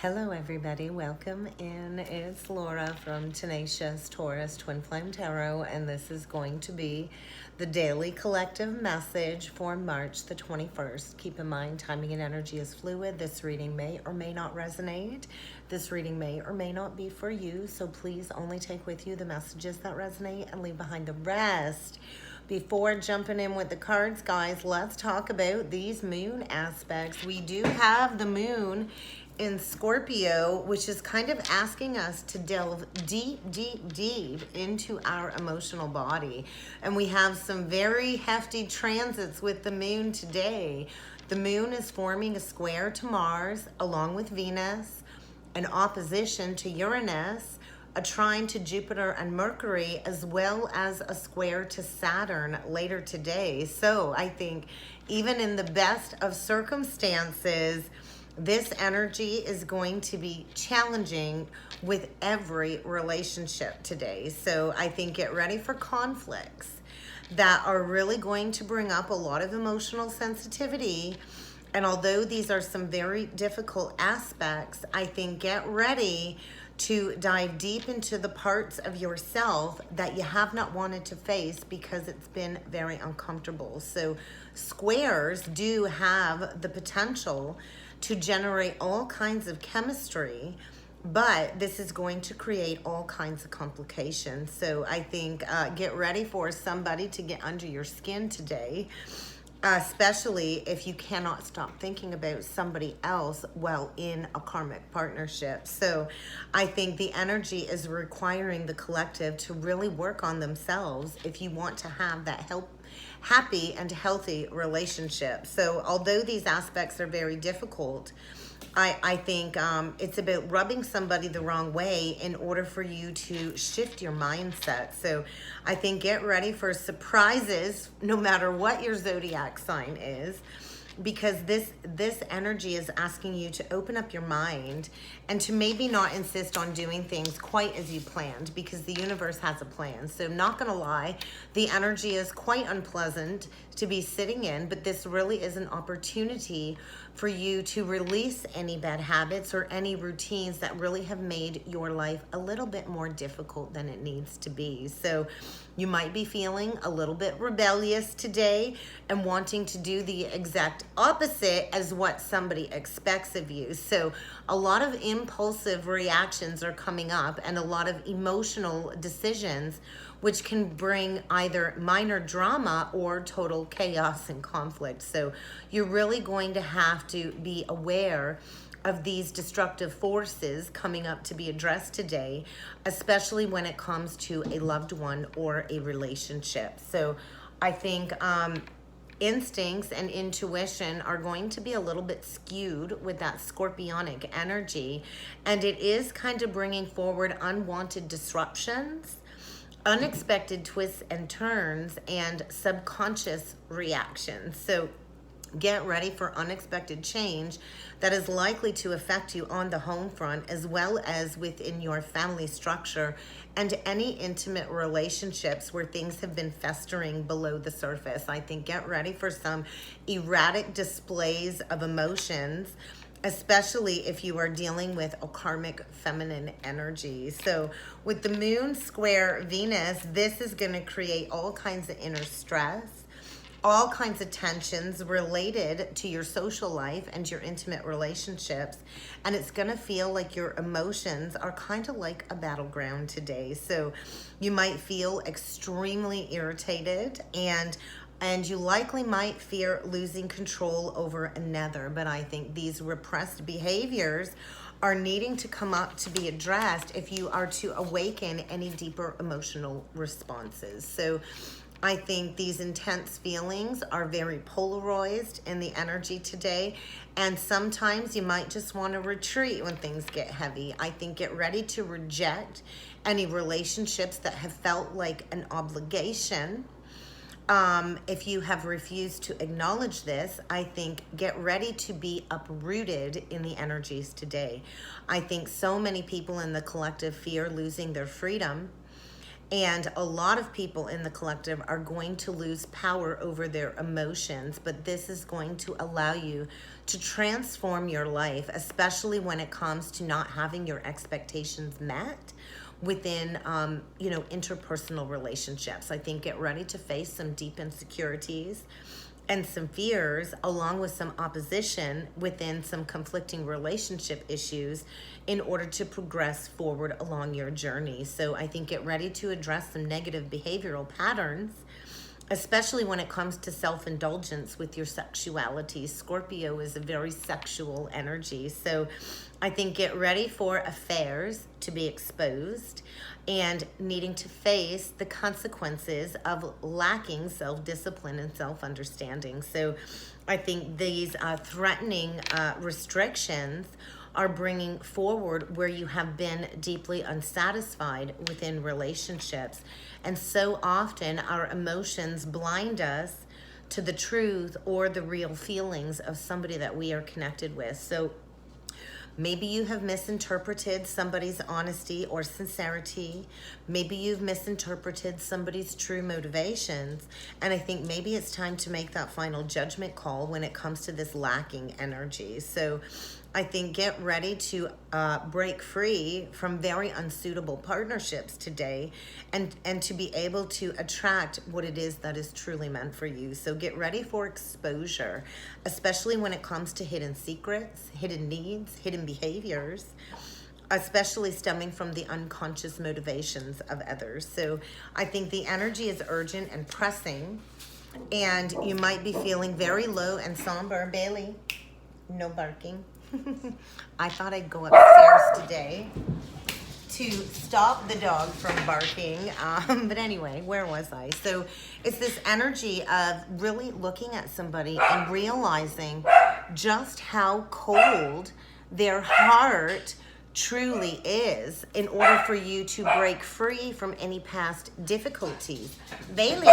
Hello everybody, welcome in. It's Laura from Tenacious Taurus Twin Flame Tarot, and this is going to be the daily collective message for March the 21st. Keep in mind, timing and energy is fluid. This reading may or may not resonate. This reading may or may not be for you, so please only take with you the messages that resonate and leave behind the rest. Before jumping in with the cards, guys, let's talk about these moon aspects. We do have the moon in Scorpio, which is kind of asking us to delve deep into our emotional body. And we have some very hefty transits with the moon today. The moon is forming a square to Mars along with Venus, an opposition to Uranus, a trine to Jupiter and Mercury, as well as a square to Saturn later today. So I think even in the best of circumstances, this energy is going to be challenging with every relationship today. So I think get ready for conflicts that are really going to bring up a lot of emotional sensitivity. And although these are some very difficult aspects, I think get ready to dive deep into the parts of yourself that you have not wanted to face because it's been very uncomfortable. So squares do have the potential to generate all kinds of chemistry, but this is going to create all kinds of complications. So I think get ready for somebody to get under your skin today, especially if you cannot stop thinking about somebody else while in a karmic partnership. So I think the energy is requiring the collective to really work on themselves if you want to have that happy and healthy relationship. So although these aspects are very difficult, I think it's about rubbing somebody the wrong way in order for you to shift your mindset. So I think get ready for surprises no matter what your zodiac sign is, because this energy is asking you to open up your mind and to maybe not insist on doing things quite as you planned, because the universe has a plan. So not gonna lie, the energy is quite unpleasant to be sitting in, but this really is an opportunity for you to release any bad habits or any routines that really have made your life a little bit more difficult than it needs to be. So you might be feeling a little bit rebellious today and wanting to do the exact opposite as what somebody expects of you. So a lot of impulsive reactions are coming up and a lot of emotional decisions, which can bring either minor drama or total chaos and conflict. So you're really going to have to be aware of these destructive forces coming up to be addressed today, especially when it comes to a loved one or a relationship. So I think instincts and intuition are going to be a little bit skewed with that scorpionic energy, and it is kind of bringing forward unwanted disruptions, unexpected twists and turns, and subconscious reactions. So get ready for unexpected change that is likely to affect you on the home front as well as within your family structure and any intimate relationships where things have been festering below the surface. I think get ready for some erratic displays of emotions, especially if you are dealing with a karmic feminine energy. So with the moon square Venus, this is going to create all kinds of inner stress, all kinds of tensions related to your social life and your intimate relationships. And it's going to feel like your emotions are kind of like a battleground today. So you might feel extremely irritated and you likely might fear losing control over another. But I think these repressed behaviors are needing to come up to be addressed if you are to awaken any deeper emotional responses. So I think these intense feelings are very polarized in the energy today, and sometimes you might just want to retreat when things get heavy. I think get ready to reject any relationships that have felt like an obligation. If you have refused to acknowledge this, I think get ready to be uprooted in the energies today. I think so many people in the collective fear losing their freedom, And a lot of people in the collective are going to lose power over their emotions, but this is going to allow you to transform your life, especially when it comes to not having your expectations met within, interpersonal relationships. I think get ready to face some deep insecurities and some fears, along with some opposition within some conflicting relationship issues in order to progress forward along your journey. So I think get ready to address some negative behavioral patterns, especially when it comes to self-indulgence with your sexuality. Scorpio is a very sexual energy. So I think get ready for affairs to be exposed and needing to face the consequences of lacking self-discipline and self-understanding. So I think these threatening restrictions are bringing forward where you have been deeply unsatisfied within relationships. And so often our emotions blind us to the truth or the real feelings of somebody that we are connected with. So maybe you have misinterpreted somebody's honesty or sincerity. Maybe you've misinterpreted somebody's true motivations. And I think maybe it's time to make that final judgment call when it comes to this lacking energy. So I think get ready to break free from very unsuitable partnerships today and to be able to attract what it is that is truly meant for you. So get ready for exposure, especially when it comes to hidden secrets, hidden needs, hidden behaviors, especially stemming from the unconscious motivations of others. So I think the energy is urgent and pressing, and you might be feeling very low and somber. Bailey, no barking. I thought I'd go upstairs today to stop the dog from barking. But anyway, where was I? So it's this energy of really looking at somebody and realizing just how cold their heart truly is in order for you to break free from any past difficulties. Bailey!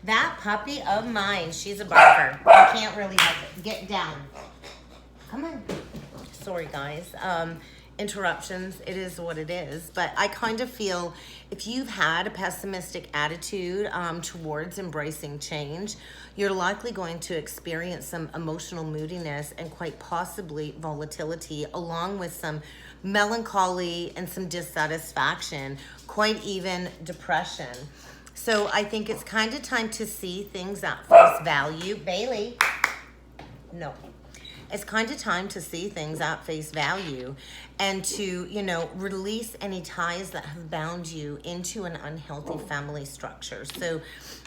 That puppy of mine, she's a barker. I can't really help it. Get down. Come on. Sorry, guys. Interruptions, it is what it is. But I kind of feel if you've had a pessimistic attitude towards embracing change, you're likely going to experience some emotional moodiness and quite possibly volatility, along with some melancholy and some dissatisfaction, quite even depression. So I think it's kind of time to see things at face value. Bailey, no. It's kind of time to see things at face value and to, release any ties that have bound you into an unhealthy family structure. So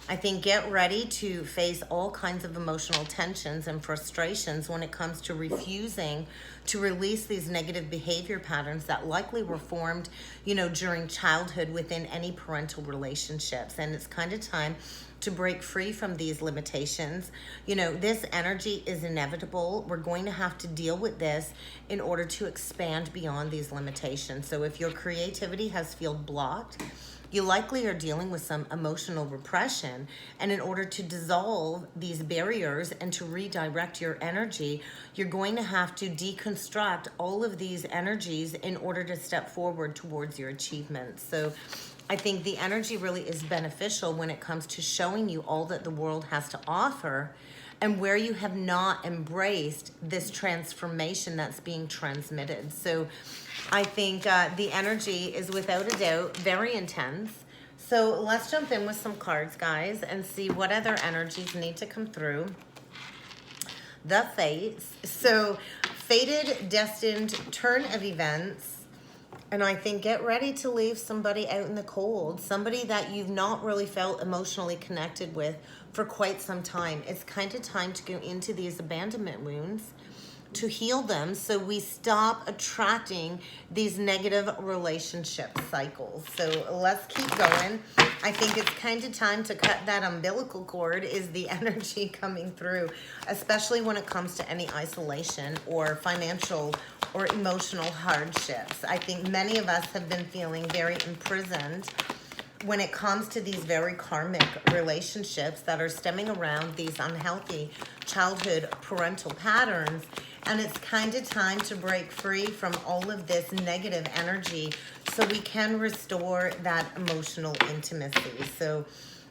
I think get ready to face all kinds of emotional tensions and frustrations when it comes to refusing to release these negative behavior patterns that likely were formed, during childhood within any parental relationships. And it's kind of time to break free from these limitations. This energy is inevitable. We're going to have to deal with this in order to expand beyond these limitations. So if your creativity has felt blocked, you likely are dealing with some emotional repression. And in order to dissolve these barriers and to redirect your energy, you're going to have to deconstruct all of these energies in order to step forward towards your achievements. So I think the energy really is beneficial when it comes to showing you all that the world has to offer and where you have not embraced this transformation that's being transmitted. So I think the energy is without a doubt very intense. So let's jump in with some cards, guys, and see what other energies need to come through. The Fates. So fated, destined, turn of events. And I think get ready to leave somebody out in the cold, somebody that you've not really felt emotionally connected with for quite some time. It's kind of time to go into these abandonment wounds, to heal them, so we stop attracting these negative relationship cycles. So let's keep going. I think it's kind of time to cut that umbilical cord is the energy coming through, especially when it comes to any isolation or financial or emotional hardships. I think many of us have been feeling very imprisoned when it comes to these very karmic relationships that are stemming around these unhealthy childhood parental patterns. And it's kind of time to break free from all of this negative energy so we can restore that emotional intimacy. So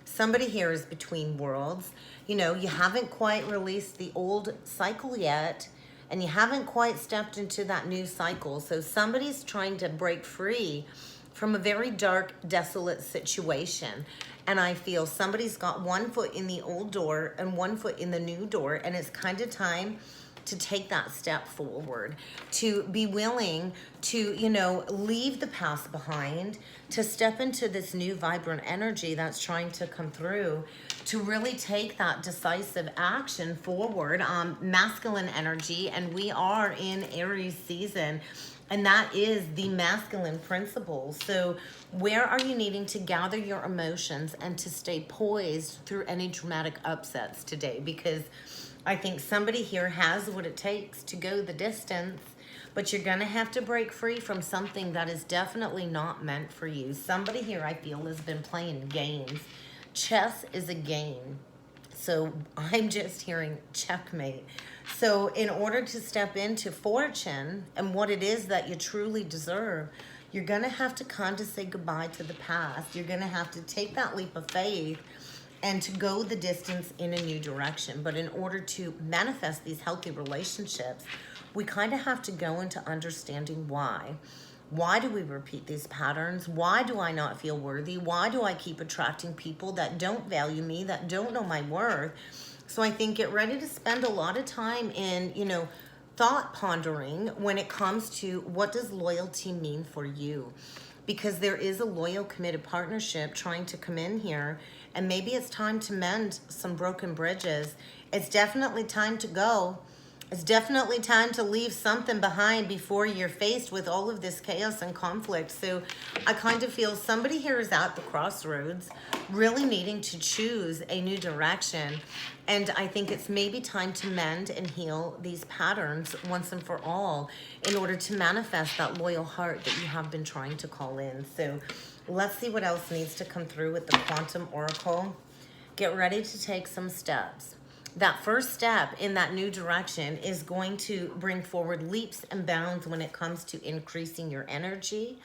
somebody here is between worlds. You know, you haven't quite released the old cycle yet, and you haven't quite stepped into that new cycle. So somebody's trying to break free from a very dark, desolate situation. And I feel somebody's got one foot in the old door and one foot in the new door, and it's kind of time to take that step forward, to be willing to, you know, leave the past behind, to step into this new vibrant energy that's trying to come through, to really take that decisive action forward. Masculine energy, and we are in Aries season, and that is the masculine principle. So where are you needing to gather your emotions and to stay poised through any dramatic upsets today? Because I think somebody here has what it takes to go the distance, but you're going to have to break free from something that is definitely not meant for you. Somebody here, I feel, has been playing games. Chess is a game. So I'm just hearing checkmate. So in order to step into fortune and what it is that you truly deserve, you're going to have to kind of say goodbye to the past. You're going to have to take that leap of faith and to go the distance in a new direction. But in order to manifest these healthy relationships, we kind of have to go into understanding why. Why do we repeat these patterns? Why do I not feel worthy? Why do I keep attracting people that don't value me, that don't know my worth? So I think get ready to spend a lot of time in, you know, thought pondering when it comes to what does loyalty mean for you? Because there is a loyal, committed partnership trying to come in here, and maybe it's time to mend some broken bridges. It's definitely time to go. It's definitely time to leave something behind before you're faced with all of this chaos and conflict. So I kind of feel somebody here is at the crossroads, really needing to choose a new direction. And I think it's maybe time to mend and heal these patterns once and for all in order to manifest that loyal heart that you have been trying to call in. So let's see what else needs to come through with the Quantum Oracle. Get ready to take some steps. That first step in that new direction is going to bring forward leaps and bounds when it comes to increasing your energy,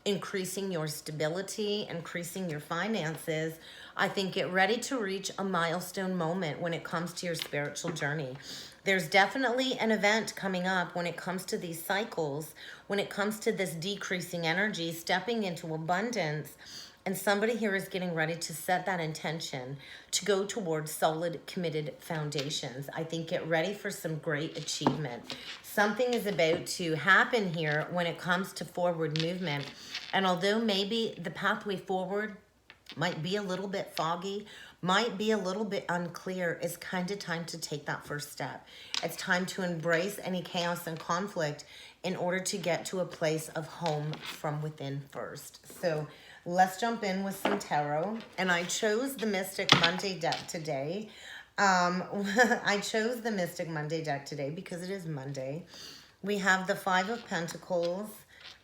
increasing your stability, increasing your finances. I think get ready to reach a milestone moment when it comes to your spiritual journey. There's definitely an event coming up when it comes to these cycles, when it comes to this decreasing energy, stepping into abundance. And somebody here is getting ready to set that intention to go towards solid, committed foundations. I think get ready for some great achievement. Something is about to happen here when it comes to forward movement. And although maybe the pathway forward might be a little bit foggy, might be a little bit unclear, it's kind of time to take that first step. It's time to embrace any chaos and conflict in order to get to a place of home from within first. So let's jump in with some tarot. And I chose the Mystic Monday deck today. I chose the Mystic Monday deck today because it is Monday. We have the Five of Pentacles,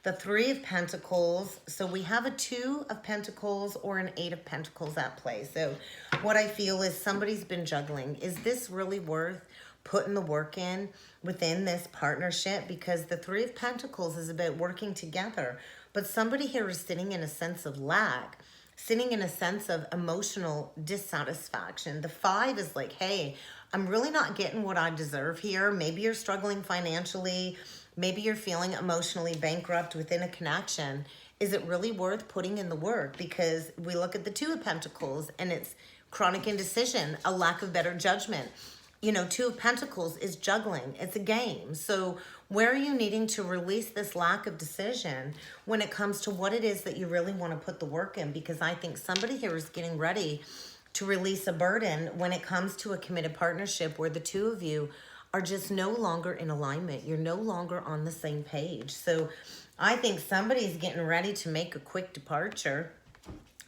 the Three of Pentacles. So we have a Two of Pentacles or an Eight of Pentacles at play. So what I feel is somebody's been juggling. Is this really worth putting the work in within this partnership? Because the Three of Pentacles is about working together. But somebody here is sitting in a sense of lack, sitting in a sense of emotional dissatisfaction. The Five is like, hey, I'm really not getting what I deserve here. Maybe you're struggling financially. Maybe you're feeling emotionally bankrupt within a connection. Is it really worth putting in the work? Because we look at the Two of Pentacles and it's chronic indecision, a lack of better judgment. You know, Two of Pentacles is juggling. It's a game. So where are you needing to release this lack of decision when it comes to what it is that you really want to put the work in? Because I think somebody here is getting ready to release a burden when it comes to a committed partnership where the two of you are just no longer in alignment. You're no longer on the same page. So I think somebody's getting ready to make a quick departure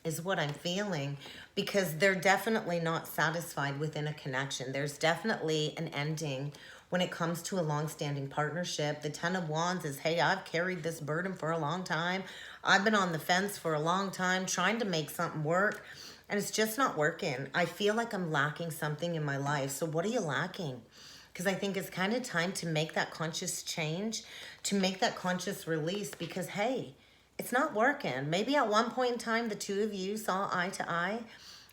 is what I'm feeling, because they're definitely not satisfied within a connection. There's definitely an ending when it comes to a long-standing partnership. The Ten of Wands is, hey, I've carried this burden for a long time. I've been on the fence for a long time trying to make something work, and it's just not working. I feel like I'm lacking something in my life. So what are you lacking? Because I think it's kind of time to make that conscious change, to make that conscious release, because, hey, it's not working. Maybe at one point in time, the two of you saw eye to eye,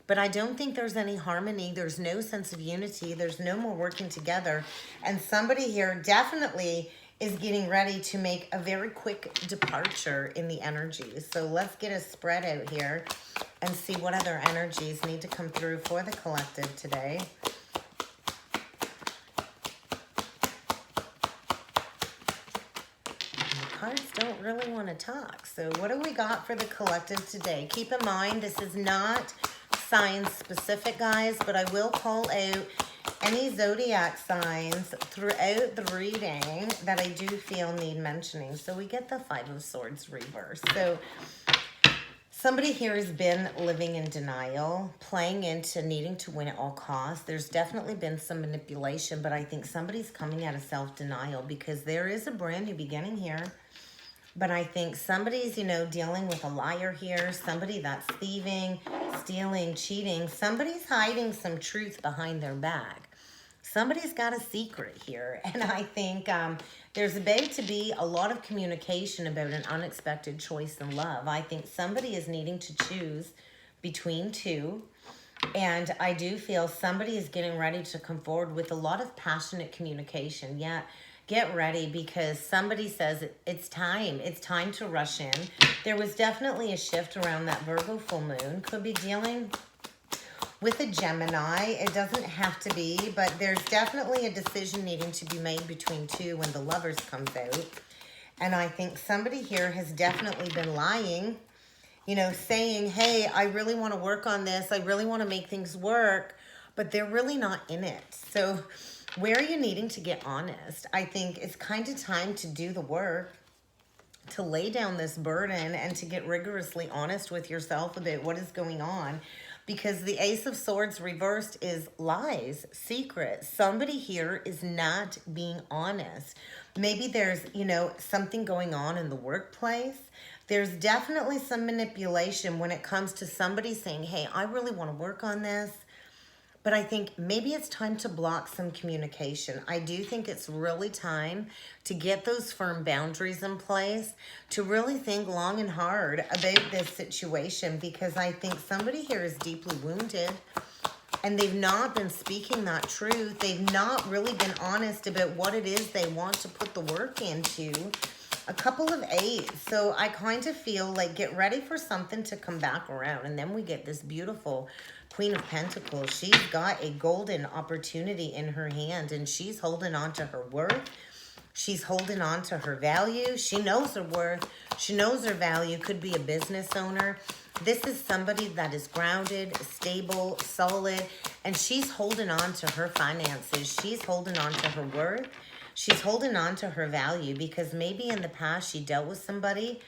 but I don't think there's any harmony. There's no sense of unity. There's no more working together. And somebody here definitely is getting ready to make a very quick departure in the energies. So let's get a spread out here and see what other energies need to come through for the collective today. Cards don't really want to talk. So what do we got for the collective today? Keep in mind, this is not sign specific, guys, but I will call out any zodiac signs throughout the reading that I do feel need mentioning. So we get the Five of Swords reversed. So somebody here has been living in denial, playing into needing to win at all costs. There's definitely been some manipulation, but I think somebody's coming out of self-denial because there is a brand new beginning here. But I think somebody's, you know, dealing with a liar here, somebody that's thieving, stealing, cheating. Somebody's hiding some truth behind their back. Somebody's got a secret here. And I think there's about to be a lot of communication about an unexpected choice in love. I think somebody is needing to choose between two. And I do feel somebody is getting ready to come forward with a lot of passionate communication. Yeah. Get ready, because somebody says it's time. It's time to rush in. There was definitely a shift around that Virgo full moon. Could be dealing with a Gemini. It doesn't have to be, but there's definitely a decision needing to be made between two when the Lovers comes out. And I think somebody here has definitely been lying, you know, saying, hey, I really want to work on this. I really want to make things work, but they're really not in it. So where are you needing to get honest? I think it's kind of time to do the work, to lay down this burden and to get rigorously honest with yourself about what is going on. Because the Ace of Swords reversed is lies, secrets. Somebody here is not being honest. Maybe there's, you know, something going on in the workplace. There's definitely some manipulation when it comes to somebody saying, hey, I really want to work on this. But I think maybe it's time to block some communication. I do think it's really time to get those firm boundaries in place, to really think long and hard about this situation, because I think somebody here is deeply wounded and they've not been speaking that truth. They've not really been honest about what it is they want to put the work into. A couple of eights. So I kind of feel like get ready for something to come back around. And then we get this beautiful Queen of Pentacles. She's got a golden opportunity in her hand, and she's holding on to her worth. She's holding on to her value. She knows her worth. She knows her value. Could be a business owner. This is somebody that is grounded, stable, solid, and she's holding on to her finances. She's holding on to her worth. She's holding on to her value, because maybe in the past she dealt with somebody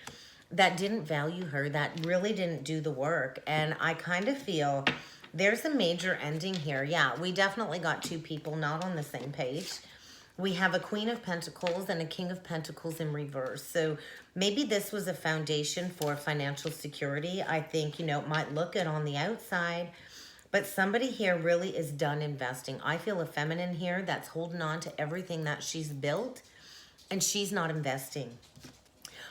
that didn't value her, that really didn't do the work. And I kind of feel there's a major ending here. Yeah, we definitely got two people not on the same page. We have a Queen of Pentacles and a King of Pentacles in reverse. So maybe this was a foundation for financial security. I think, you know, it might look it on the outside, but somebody here really is done investing. I feel a feminine here that's holding on to everything that she's built, and she's not investing.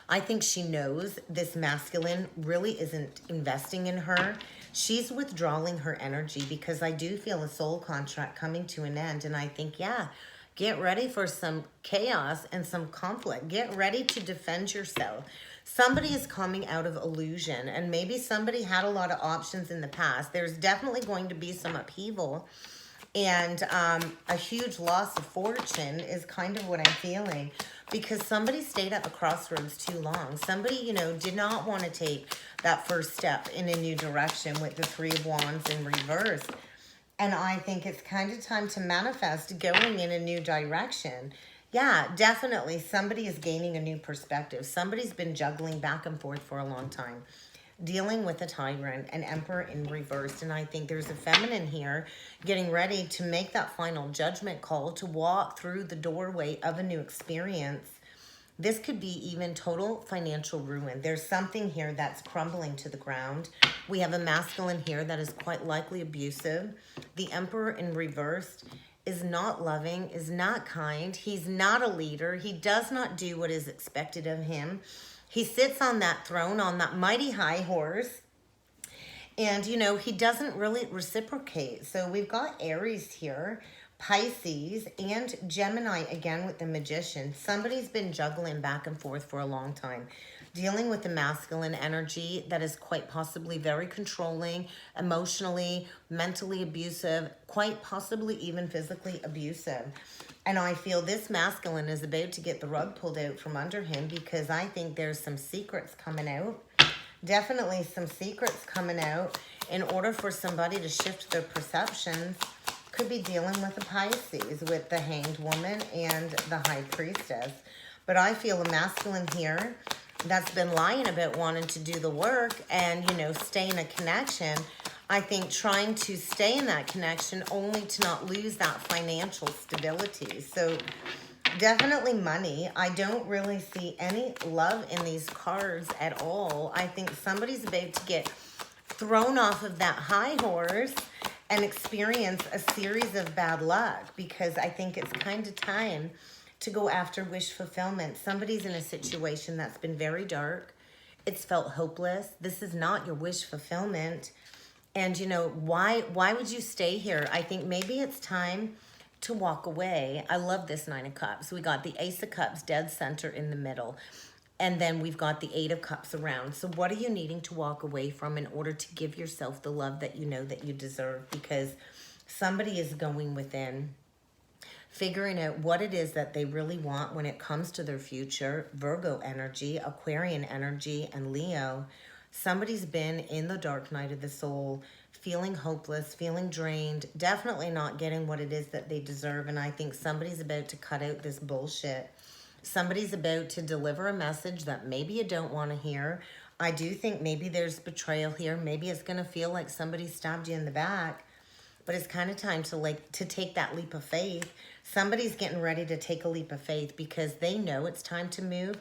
I think she knows this masculine really isn't investing in her. She's withdrawing her energy, because I do feel a soul contract coming to an end. And I think, yeah, get ready for some chaos and some conflict. Get ready to defend yourself. Somebody is coming out of illusion, and maybe somebody had a lot of options in the past. There's definitely going to be some upheaval, and a huge loss of fortune is kind of what I'm feeling, because somebody stayed at the crossroads too long. Somebody, you know, did not want to take that first step in a new direction with the Three of Wands in reverse. And I think it's kind of time to manifest going in a new direction. Yeah, definitely somebody is gaining a new perspective. Somebody's been juggling back and forth for a long time. dealing with a tyrant, an emperor in reverse. And I think there's a feminine here getting ready to make that final judgment call to walk through the doorway of a new experience. This could be even total financial ruin. There's something here that's crumbling to the ground. We have a masculine here that is quite likely abusive. The emperor in reverse is not loving, is not kind. He's not a leader. He does not do what is expected of him. He sits on that throne, on that mighty high horse. And, you know, he doesn't really reciprocate. So we've got Aries here, Pisces, and Gemini again with the Magician. Somebody's been juggling back and forth for a long time, dealing with the masculine energy that is quite possibly very controlling, emotionally, mentally abusive, quite possibly even physically abusive. And I feel this masculine is about to get the rug pulled out from under him, because I think there's some secrets coming out. Definitely some secrets coming out in order for somebody to shift their perceptions. Could be dealing with a Pisces with the Hanged Woman and the High Priestess. But I feel a masculine here that's been lying about wanting to do the work and, you know, stay in a connection. I think trying to stay in that connection only to not lose that financial stability. So definitely money. I don't really see any love in these cards at all. I think somebody's about to get thrown off of that high horse and experience a series of bad luck, because I think it's kind of time to go after wish fulfillment. Somebody's in a situation that's been very dark. It's felt hopeless. This is not your wish fulfillment. And, you know, why would you stay here? I think maybe it's time to walk away. I love this Nine of Cups. We got the Ace of Cups dead center in the middle. And then we've got the Eight of Cups around. So what are you needing to walk away from in order to give yourself the love that you know that you deserve? Because somebody is going within, figuring out what it is that they really want when it comes to their future. Virgo energy, Aquarian energy, and Leo. Somebody's been in the dark night of the soul, feeling hopeless, feeling drained, definitely not getting what it is that they deserve. And I think somebody's about to cut out this bullshit. Somebody's about to deliver a message that maybe you don't want to hear. I do think maybe there's betrayal here. Maybe it's going to feel like somebody stabbed you in the back. But it's kind of time to take that leap of faith. Somebody's getting ready to take a leap of faith because they know it's time to move.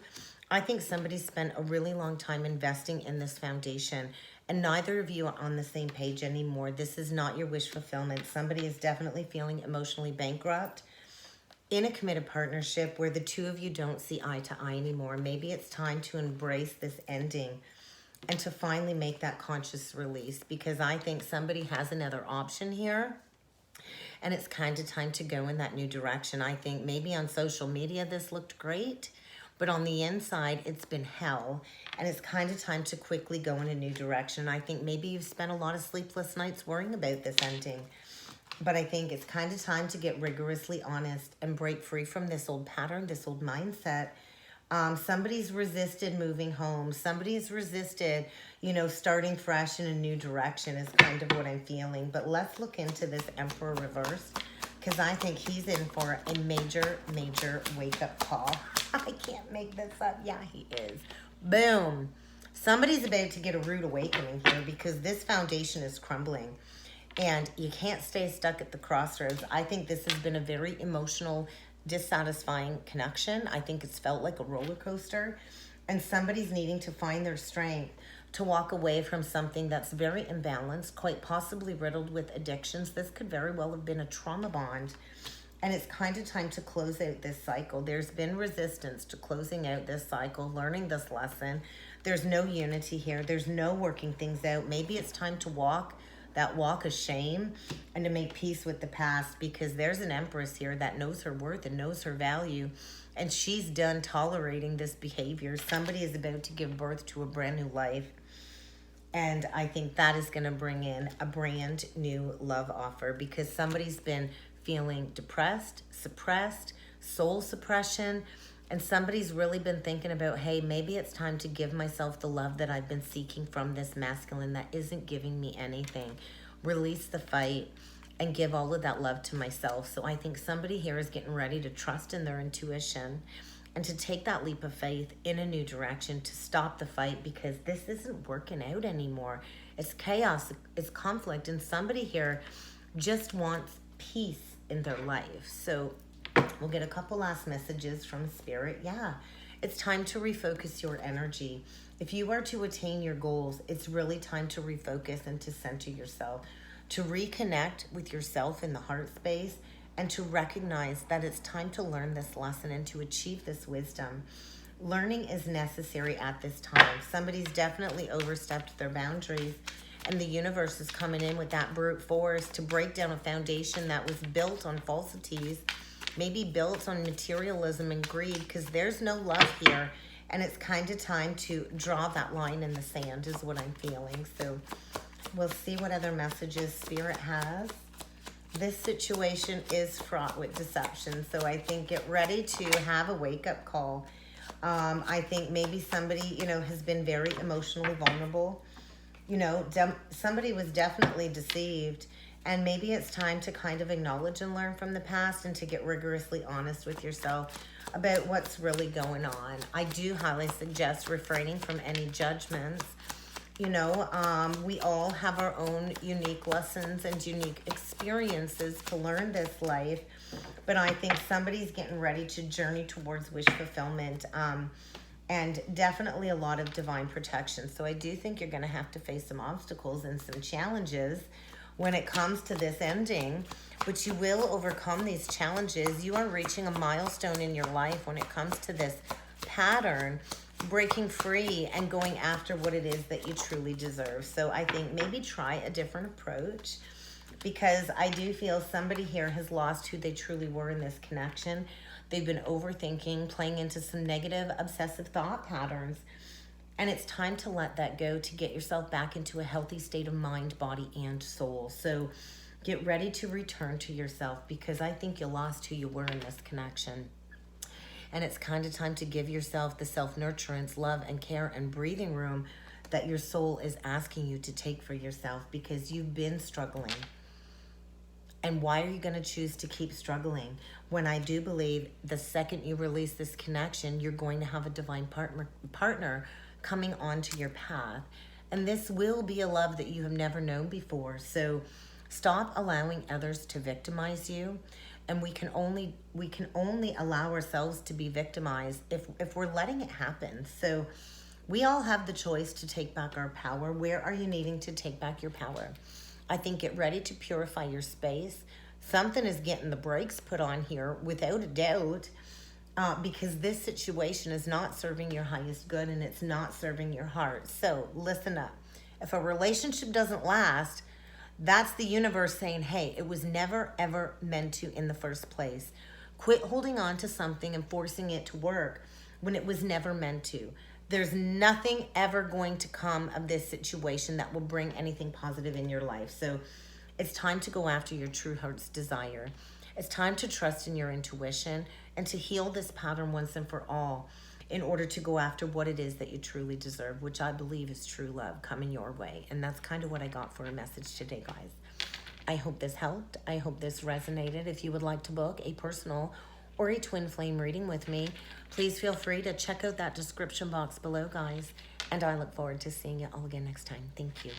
I think somebody spent a really long time investing in this foundation, and neither of you are on the same page anymore. This is not your wish fulfillment. Somebody is definitely feeling emotionally bankrupt in a committed partnership where the two of you don't see eye to eye anymore. Maybe it's time to embrace this ending and to finally make that conscious release, because I think somebody has another option here, and it's kind of time to go in that new direction. I think maybe on social media this looked great, but on the inside it's been hell, and it's kind of time to quickly go in a new direction. I think maybe you've spent a lot of sleepless nights worrying about this ending. But I think it's kind of time to get rigorously honest and break free from this old pattern, this old mindset. Somebody's resisted moving home. Somebody's resisted, you know, starting fresh in a new direction is kind of what I'm feeling. But let's look into this Emperor reverse, because I think he's in for a major, major wake-up call. I can't make this up. Yeah, he is. Boom. Somebody's about to get a rude awakening here, because this foundation is crumbling. And you can't stay stuck at the crossroads. I think this has been a very emotional, dissatisfying connection. I think it's felt like a roller coaster. And somebody's needing to find their strength to walk away from something that's very imbalanced, quite possibly riddled with addictions. This could very well have been a trauma bond. And it's kind of time to close out this cycle. There's been resistance to closing out this cycle, learning this lesson. There's no unity here. There's no working things out. Maybe it's time to walk that walk of shame and to make peace with the past, because there's an Empress here that knows her worth and knows her value, and she's done tolerating this behavior. Somebody is about to give birth to a brand new life, and I think that is going to bring in a brand new love offer, because somebody's been feeling depressed, suppressed, soul suppression, and somebody's really been thinking about, hey, maybe it's time to give myself the love that I've been seeking from this masculine that isn't giving me anything. Release the fight and give all of that love to myself. So I think somebody here is getting ready to trust in their intuition and to take that leap of faith in a new direction, to stop the fight, because this isn't working out anymore. It's chaos, it's conflict, and somebody here just wants peace in their life. So we'll get a couple last messages from Spirit. Yeah, it's time to refocus your energy. If you are to attain your goals, it's really time to refocus and to center yourself, to reconnect with yourself in the heart space, and to recognize that it's time to learn this lesson and to achieve this wisdom. Learning is necessary at this time. Somebody's definitely overstepped their boundaries, and the universe is coming in with that brute force to break down a foundation that was built on falsities, maybe built on materialism and greed, because there's no love here. And it's kind of time to draw that line in the sand is what I'm feeling. So we'll see what other messages Spirit has. This situation is fraught with deception. So I think get ready to have a wake-up call. I think maybe somebody, has been very emotionally vulnerable. Somebody was definitely deceived. And maybe it's time to kind of acknowledge and learn from the past and to get rigorously honest with yourself about what's really going on. I do highly suggest refraining from any judgments. We all have our own unique lessons and unique experiences to learn this life. But I think somebody's getting ready to journey towards wish fulfillment, and definitely a lot of divine protection. So I do think you're going to have to face some obstacles and some challenges when it comes to this ending, but you will overcome these challenges. You are reaching a milestone in your life when it comes to this pattern, breaking free and going after what it is that you truly deserve. So I think maybe try a different approach, because I do feel somebody here has lost who they truly were in this connection. They've been overthinking, playing into some negative, obsessive thought patterns. And it's time to let that go, to get yourself back into a healthy state of mind, body, and soul. So get ready to return to yourself, because I think you lost who you were in this connection. And it's kind of time to give yourself the self-nurturance, love, and care and breathing room that your soul is asking you to take for yourself, because you've been struggling. And why are you going to choose to keep struggling when I do believe the second you release this connection, you're going to have a divine partner coming onto your path, and this will be a love that you have never known before. So stop allowing others to victimize you, and we can only allow ourselves to be victimized if we're letting it happen. So we all have the choice to take back our power. Where are you needing to take back your power? I think get ready to purify your space. Something is getting the brakes put on here without a doubt. Because this situation is not serving your highest good, and it's not serving your heart. So listen up. If a relationship doesn't last, that's the universe saying, hey, it was never, ever meant to in the first place. Quit holding on to something and forcing it to work when it was never meant to. There's nothing ever going to come of this situation that will bring anything positive in your life. So it's time to go after your true heart's desire. It's time to trust in your intuition and to heal this pattern once and for all, in order to go after what it is that you truly deserve, which I believe is true love coming your way. And that's kind of what I got for a message today, guys. I hope this helped. I hope this resonated. If you would like to book a personal or a twin flame reading with me, please feel free to check out that description box below, guys. And I look forward to seeing you all again next time. Thank you.